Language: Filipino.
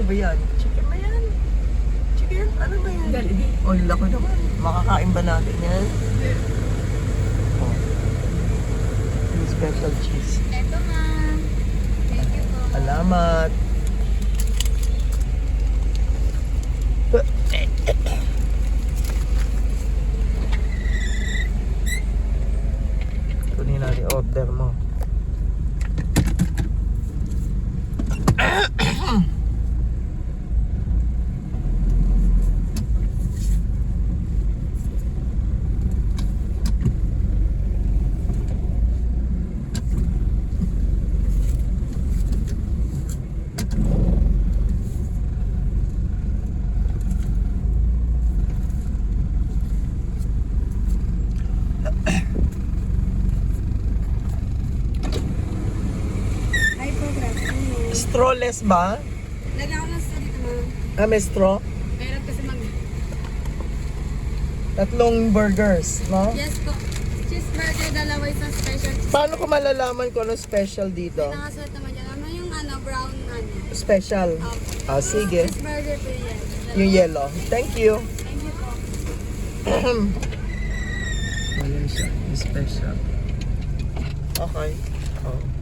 ba yan? Chicken ba yan? Chicken? Ano ba yan? Oh, laki naman. Makakain ba natin yan? Oh. Yung special cheese. Eto ma'am. Thank you po. Salamat. Kunin natin order mo. Ay, progress. Strawless ba? Lagyan ko ng sa dito ma'am. Ah, may straw? Meron kasi mag... Tatlong burgers, no? Yes po. Cheeseburger, dalawa isang special cheese. Paano ko malalaman kung ano special dito? Nakasulat naman dyan. Ano yung brown Special. Ah, sige. Cheeseburger po yan. Yung yellow. Thank you. Thank you po. Ayan siya. Yung special. Okay. Oh.